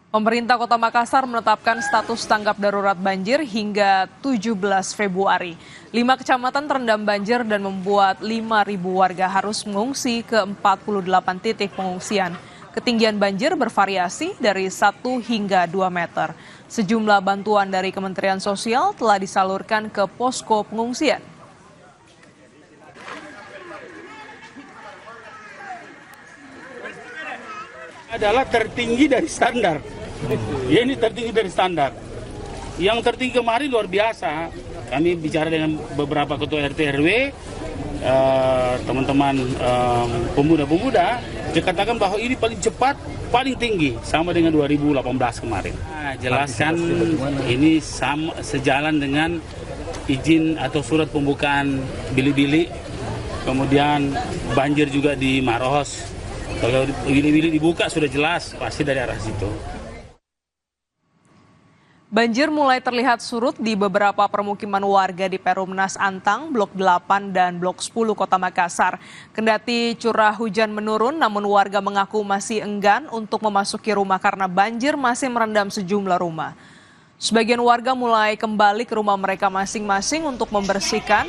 Pemerintah Kota Makassar menetapkan status tanggap darurat banjir hingga 17 Februari. 5 kecamatan terendam banjir dan membuat 5.000 warga harus mengungsi ke 48 titik pengungsian. Ketinggian banjir bervariasi dari 1 hingga 2 meter. Sejumlah bantuan dari Kementerian Sosial telah disalurkan ke posko pengungsian. Adalah tertinggi dari standar. Ya, ini tertinggi dari standar. Yang tertinggi kemarin luar biasa. Kami bicara dengan beberapa ketua RT RW, teman-teman pemuda-pemuda, dikatakan bahwa ini paling cepat, paling tinggi sama dengan 2018 kemarin. Nah, jelaskan ini sejalan dengan izin atau surat pembukaan bilik-bilik, kemudian banjir juga di Maros. Kalau bilik-bilik dibuka sudah jelas pasti dari arah situ. Banjir mulai terlihat surut di beberapa permukiman warga di Perumnas Antang, Blok 8 dan Blok 10 Kota Makassar. Kendati curah hujan menurun, namun warga mengaku masih enggan untuk memasuki rumah karena banjir masih merendam sejumlah rumah. Sebagian warga mulai kembali ke rumah mereka masing-masing untuk membersihkan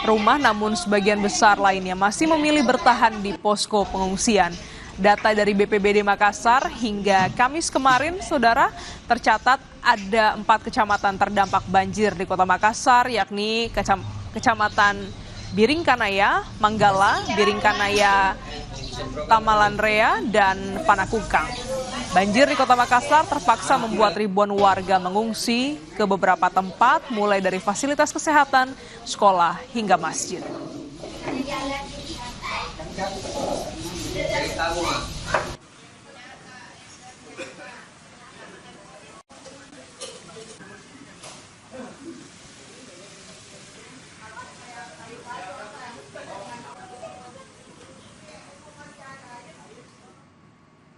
rumah, namun sebagian besar lainnya masih memilih bertahan di posko pengungsian. Data dari BPBD Makassar hingga Kamis kemarin, saudara, tercatat ada 4 kecamatan terdampak banjir di Kota Makassar, yakni Kecamatan Biringkanaya, Manggala, Biringkanaya, Tamalanrea, dan Panakukang. Banjir di Kota Makassar terpaksa membuat ribuan warga mengungsi ke beberapa tempat, mulai dari fasilitas kesehatan, sekolah, hingga masjid.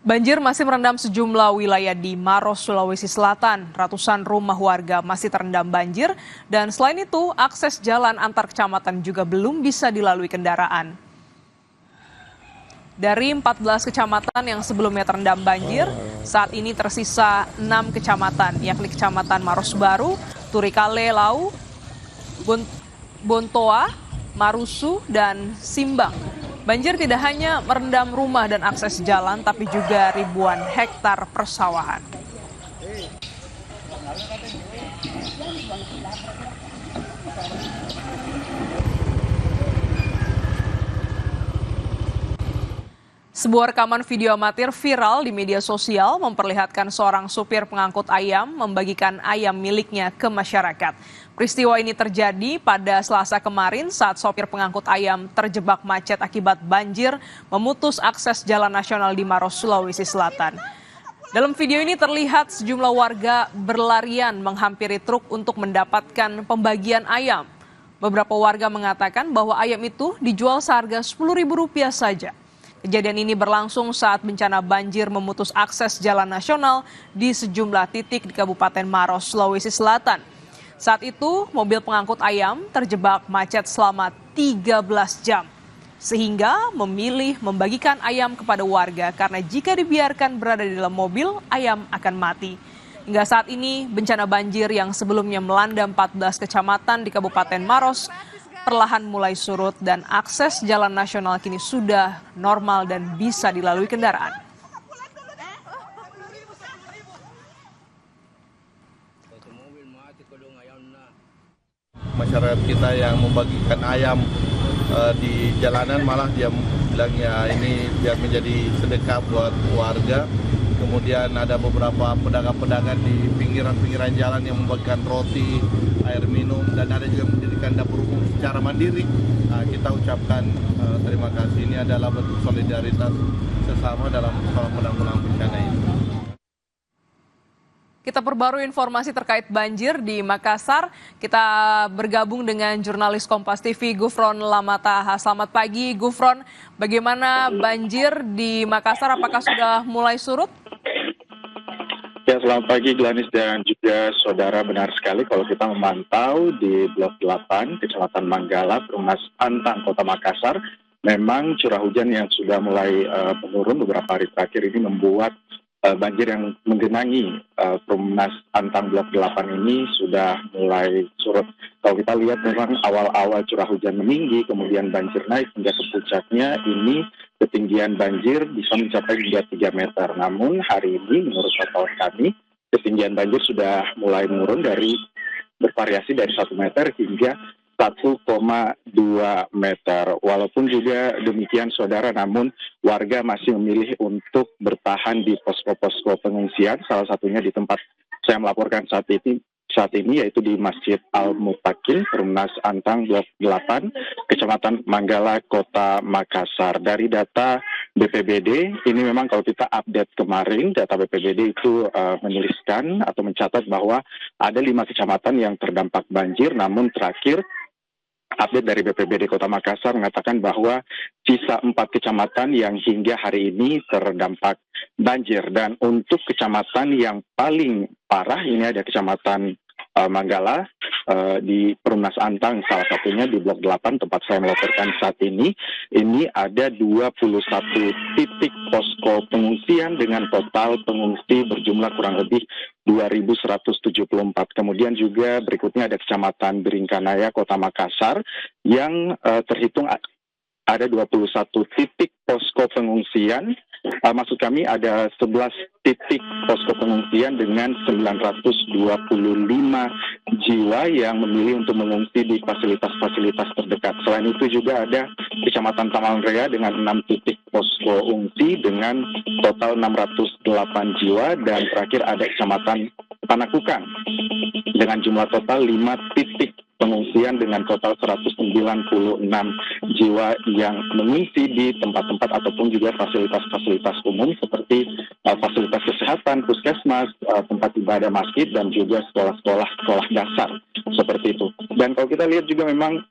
Banjir masih merendam sejumlah wilayah di Maros, Sulawesi Selatan. Ratusan rumah warga masih terendam banjir, dan selain itu akses jalan antar kecamatan juga belum bisa dilalui kendaraan. Dari 14 kecamatan yang sebelumnya terendam banjir, saat ini tersisa 6 kecamatan, yakni Kecamatan Maros Baru, Turikale Lau, Bontoa, Marusu, dan Simbang. Banjir tidak hanya merendam rumah dan akses jalan, tapi juga ribuan hektar persawahan. Sebuah rekaman video amatir viral di media sosial memperlihatkan seorang supir pengangkut ayam membagikan ayam miliknya ke masyarakat. Peristiwa ini terjadi pada Selasa kemarin saat sopir pengangkut ayam terjebak macet akibat banjir memutus akses jalan nasional di Maros, Sulawesi Selatan. Dalam video ini terlihat sejumlah warga berlarian menghampiri truk untuk mendapatkan pembagian ayam. Beberapa warga mengatakan bahwa ayam itu dijual seharga Rp10.000 saja. Kejadian ini berlangsung saat bencana banjir memutus akses jalan nasional di sejumlah titik di Kabupaten Maros, Sulawesi Selatan. Saat itu, mobil pengangkut ayam terjebak macet selama 13 jam, sehingga memilih membagikan ayam kepada warga karena jika dibiarkan berada di dalam mobil, ayam akan mati. Hingga saat ini, bencana banjir yang sebelumnya melanda 14 kecamatan di Kabupaten Maros perlahan mulai surut dan akses jalan nasional kini sudah normal dan bisa dilalui kendaraan. Masyarakat kita yang membagikan ayam di jalanan malah dia bilangnya ini biar menjadi sedekah buat warga. Kemudian ada beberapa pedagang-pedagang di pinggiran-pinggiran jalan yang membagikan roti, air minum, dan ada juga mendirikan dapur umum secara mandiri. Nah, kita ucapkan terima kasih. Ini adalah bentuk solidaritas sesama dalam penanggulangan bencana ini. Kita perbarui informasi terkait banjir di Makassar. Kita bergabung dengan jurnalis Kompas TV Gufron Lamataha. Selamat pagi Gufron, bagaimana banjir di Makassar? Apakah sudah mulai surut? Ya, selamat pagi Gladys dan juga saudara, benar sekali kalau kita memantau di Blok 8, Kecamatan Manggala, Perumnas Antang, Kota Makassar, memang curah hujan yang sudah mulai menurun beberapa hari terakhir ini membuat banjir yang menggenangi Perumnas Antang Blok 8 ini sudah mulai surut. Kalau kita lihat memang awal-awal curah hujan meninggi, kemudian banjir naik hingga ke puncaknya, ini ketinggian banjir bisa mencapai hingga 3 meter. Namun hari ini menurut pantauan kami, ketinggian banjir sudah mulai menurun dari bervariasi dari 1 meter hingga 1,2 meter. Walaupun juga demikian saudara, namun warga masih memilih untuk bertahan di posko-posko pengungsian, salah satunya di tempat saya melaporkan saat ini yaitu di Masjid Al-Mutakin, Perumnas Antang Blok 8, Kecamatan Manggala, Kota Makassar. Dari data BPBD, ini memang kalau kita update kemarin, data BPBD itu menuliskan atau mencatat bahwa ada 5 kecamatan yang terdampak banjir, namun terakhir update dari BPBD Kota Makassar mengatakan bahwa sisa 4 kecamatan yang hingga hari ini terdampak banjir. Dan untuk kecamatan yang paling parah, ini ada Kecamatan Manggala di Perumnas Antang, salah satunya di Blok 8 tempat saya melaporkan saat ini. Ini ada 21 titik posko pengungsian dengan total pengungsi berjumlah kurang lebih 2.174. Kemudian juga berikutnya ada Kecamatan Biringkanaya, Kota Makassar, yang terhitung ada 21 titik posko pengungsian. Maksud kami ada 11 titik posko pengungsian dengan 925 jiwa yang memilih untuk mengungsi di fasilitas-fasilitas terdekat. Selain itu juga ada Kecamatan Taman Rea dengan 6 titik posko pengungsi dengan total 608 jiwa, dan terakhir ada Kecamatan Panakukang dengan jumlah total 5 titik pengungsian dengan total 196 jiwa yang mengungsi di tempat-tempat ataupun juga fasilitas-fasilitas umum seperti fasilitas kesehatan, puskesmas, tempat ibadah masjid, dan juga sekolah dasar seperti itu. Dan kalau kita lihat juga memang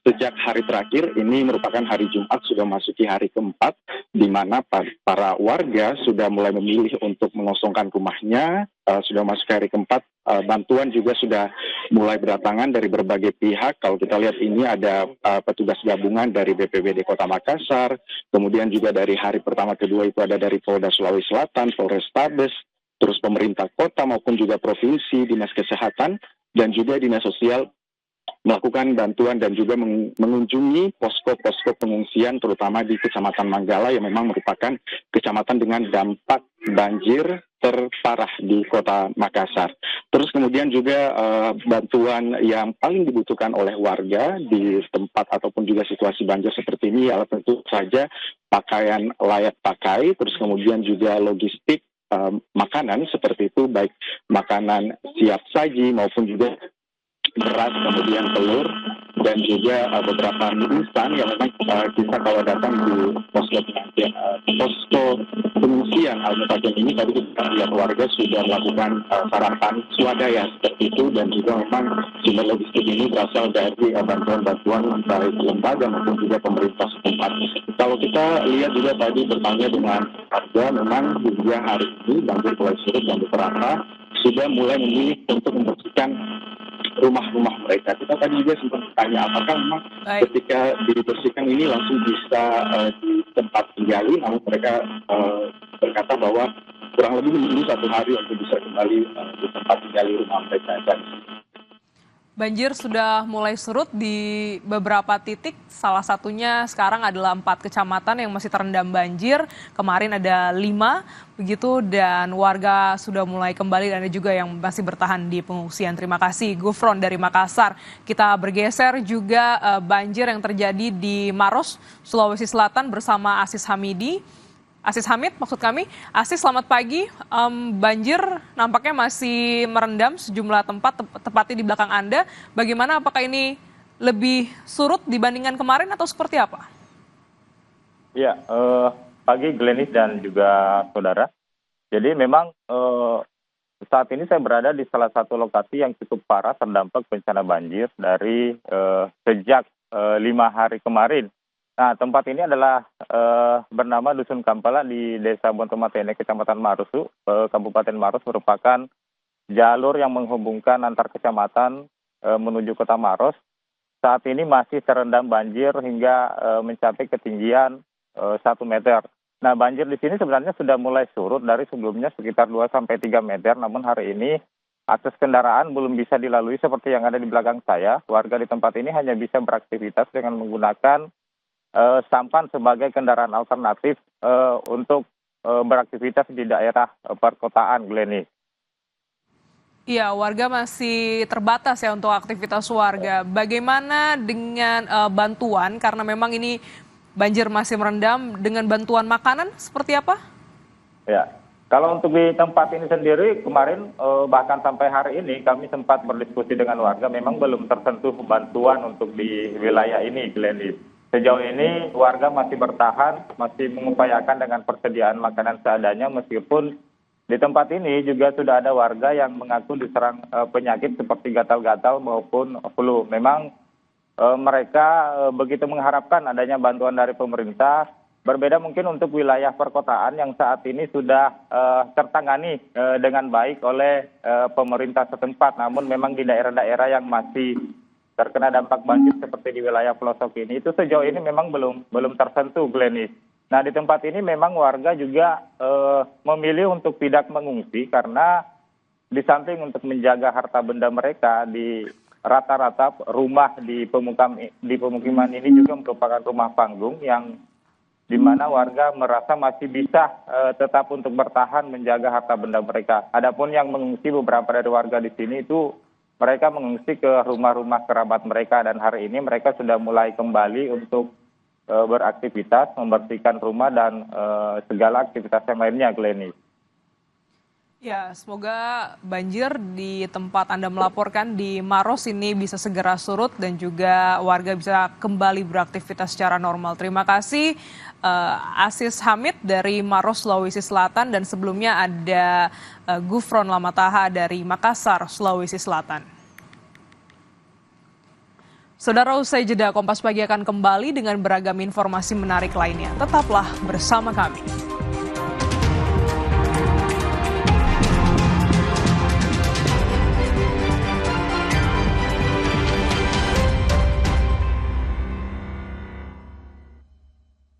sejak hari terakhir, ini merupakan hari Jumat, sudah masuki hari keempat, di mana para warga sudah mulai memilih untuk mengosongkan rumahnya, sudah masuk hari keempat, bantuan juga sudah mulai berdatangan dari berbagai pihak. Kalau kita lihat ini ada petugas gabungan dari BPBD Kota Makassar, kemudian juga dari hari pertama kedua itu ada dari Polda Sulawesi Selatan, Polrestabes, terus pemerintah kota maupun juga provinsi, dinas kesehatan, dan juga dinas sosial melakukan bantuan dan juga mengunjungi posko-posko pengungsian terutama di Kecamatan Manggala yang memang merupakan kecamatan dengan dampak banjir terparah di Kota Makassar. Terus kemudian juga bantuan yang paling dibutuhkan oleh warga di tempat ataupun juga situasi banjir seperti ini adalah tentu saja pakaian layak pakai, terus kemudian juga logistik makanan seperti itu, baik makanan siap saji maupun juga beras, kemudian telur, dan juga beberapa mie instan yang memang kita kalau datang di posko pengungsian Al-Mutakin ini, tadi kita lihat warga sudah melakukan sarapan swadaya seperti itu, dan juga memang sumber logistik ini berasal dari bantuan-bantuan dari lembaga maupun juga pemerintah setempat. Kalau kita lihat juga tadi bertanya dengan warga, memang hingga hari ini banjir mulai surut dan beberapa sudah mulai memilih untuk membersihkan rumah-rumah mereka. Kita tadi juga sempat bertanya apakah memang ketika dibersihkan ini langsung bisa di tempat tinggali, namun mereka berkata bahwa kurang lebih menunggu 1 hari untuk bisa kembali di tempat tinggali rumah mereka. Dan banjir sudah mulai surut di beberapa titik, salah satunya sekarang adalah 4 kecamatan yang masih terendam banjir, kemarin ada 5 begitu, dan warga sudah mulai kembali dan ada juga yang masih bertahan di pengungsian. Terima kasih Gufron dari Makassar. Kita bergeser juga banjir yang terjadi di Maros, Sulawesi Selatan bersama Asis Hamid maksud kami. Asis, selamat pagi. Banjir nampaknya masih merendam sejumlah tempat, tepatnya di belakang Anda. Bagaimana, apakah ini lebih surut dibandingkan kemarin atau seperti apa? Ya, pagi Glenis dan juga saudara. Jadi memang saat ini saya berada di salah satu lokasi yang cukup parah terdampak bencana banjir dari sejak 5 hari kemarin. Nah, tempat ini adalah bernama Dusun Kampala di Desa Bontomatene, Kecamatan Maros, Kabupaten Maros, merupakan jalur yang menghubungkan antar kecamatan menuju Kota Maros. Saat ini masih terendam banjir hingga mencapai ketinggian 1 meter. Nah, banjir di sini sebenarnya sudah mulai surut dari sebelumnya sekitar 2 sampai 3 meter, namun hari ini akses kendaraan belum bisa dilalui seperti yang ada di belakang saya. Warga di tempat ini hanya bisa beraktivitas dengan menggunakan sampan sebagai kendaraan alternatif untuk beraktivitas di daerah perkotaan, Glenny. Iya, warga masih terbatas ya untuk aktivitas warga. Bagaimana dengan bantuan? Karena memang ini banjir masih merendam, dengan bantuan makanan seperti apa? Ya, kalau untuk di tempat ini sendiri kemarin bahkan sampai hari ini kami sempat berdiskusi dengan warga, memang belum tersentuh bantuan untuk di wilayah ini, Glenny. Sejauh ini warga masih bertahan, masih mengupayakan dengan persediaan makanan seadanya, meskipun di tempat ini juga sudah ada warga yang mengaku diserang penyakit seperti gatal-gatal maupun flu. Memang mereka begitu mengharapkan adanya bantuan dari pemerintah. Berbeda mungkin untuk wilayah perkotaan yang saat ini sudah tertangani dengan baik oleh pemerintah setempat. Namun memang di daerah-daerah yang masih terkena dampak banjir seperti di wilayah pelosok ini, itu sejauh ini memang belum tersentuh, Glennis. Nah, di tempat ini memang warga juga memilih untuk tidak mengungsi karena di samping untuk menjaga harta benda mereka, di rata-rata rumah di pemukiman ini juga merupakan rumah panggung yang di mana warga merasa masih bisa tetap untuk bertahan menjaga harta benda mereka. Adapun yang mengungsi, beberapa dari warga di sini itu mereka mengungsi ke rumah-rumah kerabat mereka, dan hari ini mereka sudah mulai kembali untuk beraktivitas, membersihkan rumah dan segala aktivitas yang lainnya, Glenny. Ya, semoga banjir di tempat Anda melaporkan di Maros ini bisa segera surut dan juga warga bisa kembali beraktivitas secara normal. Terima kasih Asis Hamid dari Maros, Sulawesi Selatan, dan sebelumnya ada Gufron Lamataha dari Makassar, Sulawesi Selatan. Saudara, usai jeda, Kompas Pagi akan kembali dengan beragam informasi menarik lainnya. Tetaplah bersama kami.